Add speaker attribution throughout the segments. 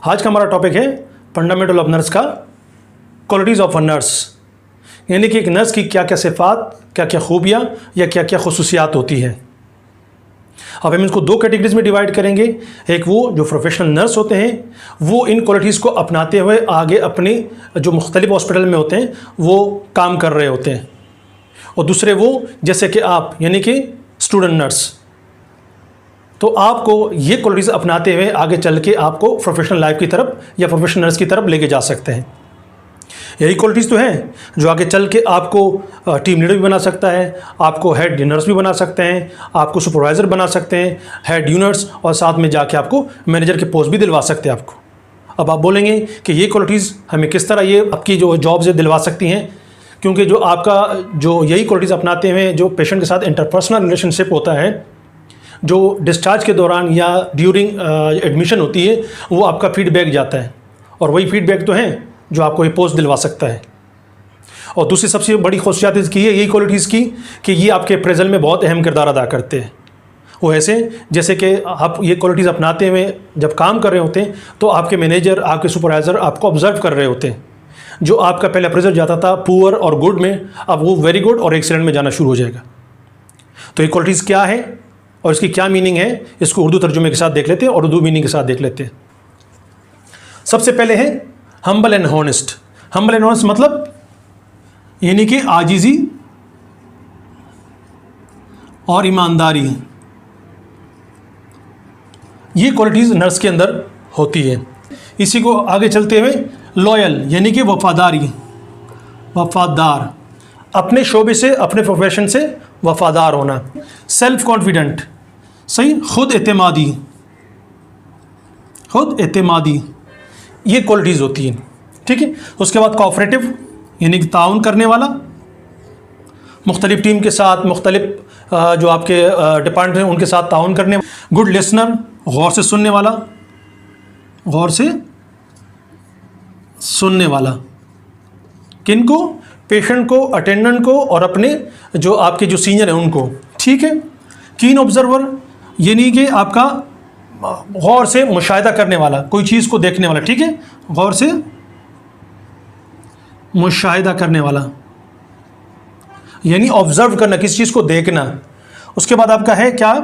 Speaker 1: आज का हमारा टॉपिक है फंडामेंटल ऑफ नर्स का क्वालिटीज़ ऑफ अ नर्स, यानी कि एक नर्स की क्या क्या सिफ़ात, क्या क्या खूबियाँ या क्या क्या खुसूसियात होती हैं। अब हम इसको दो कैटेगरीज में डिवाइड करेंगे। एक वो जो प्रोफेशनल नर्स होते हैं, वो इन क्वालिटीज़ को अपनाते हुए आगे अपने जो मुख्तलिफ हॉस्पिटल में होते हैं वो काम कर रहे होते हैं, और दूसरे वो जैसे कि आप यानी कि स्टूडेंट नर्स। तो आपको ये क्वालिटीज़ अपनाते हुए आगे चल के आपको प्रोफेशनल लाइफ की तरफ या प्रोफेशनल नर्स की तरफ लेके जा सकते हैं। यही क्वालिटीज़ तो हैं जो आगे चल के आपको टीम लीडर भी बना सकता है, आपको हेड नर्स भी बना सकते हैं, आपको सुपरवाइज़र बना सकते हैं, हेड यूनिट्स, और साथ में जाके आपको मैनेजर के पोस्ट भी दिलवा सकते हैं आपको। अब आप बोलेंगे कि ये क्वालिटीज़ हमें किस तरह ये आपकी जो जॉब्स दिलवा सकती हैं, क्योंकि जो आपका जो यही क्वालिटीज़ अपनाते हुए जो पेशेंट के साथ इंटरपर्सनल रिलेशनशिप होता है, जो डिस्चार्ज के दौरान या ड्यूरिंग एडमिशन होती है, वो आपका फीडबैक जाता है, और वही फीडबैक तो है जो आपको ये पोस्ट दिलवा सकता है। और दूसरी सबसे बड़ी खुशियात इसकी है यही क्वालिटीज़ की कि ये आपके अप्रेजल में बहुत अहम किरदार अदा करते हैं। वो ऐसे जैसे कि आप ये क्वालिटीज़ अपनाते हुए जब काम कर रहे होते हैं तो आपके मैनेजर, आपके सुपरवाइज़र आपको ऑब्जर्व कर रहे होते हैं। जो आपका पहले अप्रेजल जाता था पुअर और गुड में, अब वो वेरी गुड और एक्सीलेंट में जाना शुरू हो जाएगा। तो ये क्वालिटीज़ क्या है और इसकी क्या मीनिंग है, इसको उर्दू तर्जुमे के साथ देख लेते हैं और उर्दू मीनिंग के साथ देख लेते हैं। सबसे पहले है humble and honest. Humble and honest मतलब यानी कि आजिज़ी और ईमानदारी, ये क्वालिटीज़ नर्स के अंदर होती है। इसी को आगे चलते हुए लॉयल यानी कि वफादारी, वफादार, अपने शोबे से अपने प्रोफेशन से वफादार होना। सेल्फ कॉन्फिडेंट, सही, खुद एतमादी, खुद एतमादी, ये क्वालिटीज़ होती हैं। ठीक है। उसके बाद कोऑपरेटिव यानी कि ताउन करने वाला, मुख्तलिफ टीम के साथ, मुख्तलिफ जो आपके डिपार्टमेंट हैं उनके साथ ताउन करने। गुड लिसनर, गौर से सुनने वाला, गौर से सुनने वाला, किनको, पेशेंट को, अटेंडेंट को और अपने जो आपके जो सीनियर हैं उनको। ठीक है। कीन ऑब्जर्वर यानी कि आपका गौर से मुशाहिदा करने वाला, कोई चीज़ को देखने वाला। ठीक है। गौर से मुशाहिदा करने वाला यानी ऑब्जर्व करना, किसी चीज़ को देखना। उसके बाद आपका है क्या,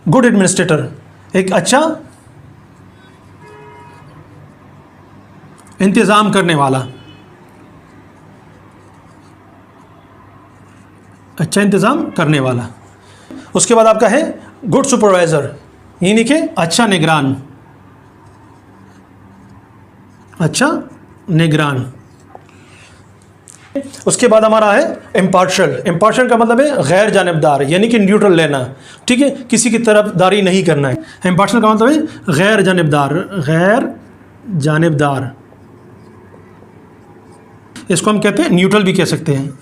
Speaker 1: गुड एडमिनिस्ट्रेटर, एक अच्छा इंतज़ाम करने वाला, अच्छा इंतज़ाम करने वाला। उसके बाद आपका है गुड सुपरवाइज़र यानी कि अच्छा निगरान, अच्छा निगरान। उसके बाद हमारा है इम्पार्शल। इम्पार्शल का मतलब है गैर जानिबदार यानी कि न्यूट्रल लेना। ठीक है। किसी की तरफदारी नहीं करना है। इम्पार्शल का मतलब है गैर जानिबदार, गैर जानिबदार, इसको हम कहते हैं न्यूट्रल भी कह सकते हैं।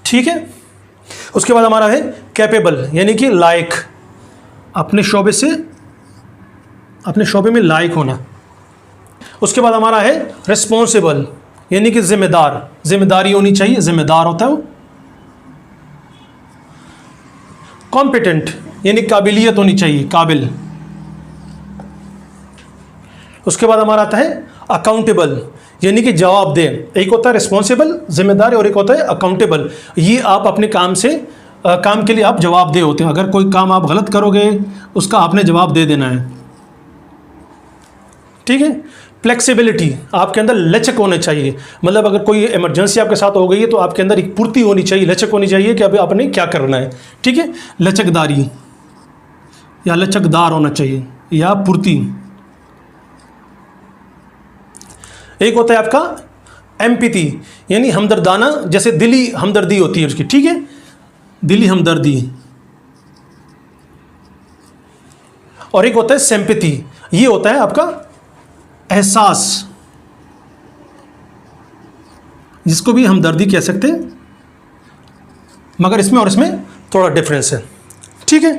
Speaker 1: ठीक है। उसके बाद हमारा है कैपेबल यानी कि लायक, अपने शोबे से, अपने शोबे में लायक होना। उसके बाद हमारा है रिस्पॉन्सिबल यानी कि जिम्मेदार, जिम्मेदारी होनी चाहिए, जिम्मेदार होता है वो। कॉम्पिटेंट यानी काबिलियत होनी चाहिए, काबिल। उसके बाद हमारा आता है अकाउंटेबल यानी कि जवाबदेह। एक होता है रिस्पॉन्सिबल, जिम्मेदार, और एक होता है अकाउंटेबल। ये आप अपने काम से काम के लिए आप जवाबदेह होते हैं। अगर कोई काम आप गलत करोगे उसका आपने जवाब दे देना है। ठीक है। फ्लेक्सिबिलिटी, आपके अंदर लचक होने चाहिए, मतलब अगर कोई इमरजेंसी आपके साथ हो गई है तो आपके अंदर एक पूर्ति होनी चाहिए, लचक होनी चाहिए कि अभी आपने क्या करना है। ठीक है। लचकदारी या लचकदार होना चाहिए या पूर्ति। एक होता है आपका एम्पैथी यानी हमदर्दाना, जैसे दिली हमदर्दी होती है उसकी। ठीक है। दिली हमदर्दी। और एक होता है सिंपैथी, ये होता है आपका एहसास, जिसको भी हमदर्दी कह सकते हैं, मगर इसमें और इसमें थोड़ा डिफरेंस है। ठीक है।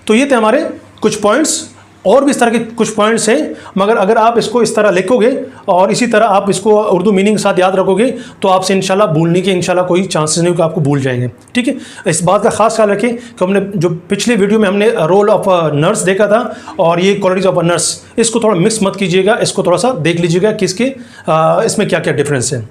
Speaker 1: तो ये थे हमारे कुछ पॉइंट्स और भी इस तरह के कुछ पॉइंट्स हैं, मगर अगर आप इसको इस तरह लिखोगे और इसी तरह आप इसको उर्दू मीनिंग के साथ याद रखोगे तो आपसे इंशाल्लाह भूलने के इंशाल्लाह कोई चांसेस नहीं कि आपको भूल जाएंगे। ठीक है, इस बात का खास ख्याल रखें कि हमने जो पिछले वीडियो में हमने रोल ऑफ नर्स देखा था और ये क्वालिटीज़ ऑफ अ नर्स, इसको थोड़ा मिक्स मत कीजिएगा, इसको थोड़ा सा देख लीजिएगा कि इसके इसमें क्या क्या डिफरेंस है।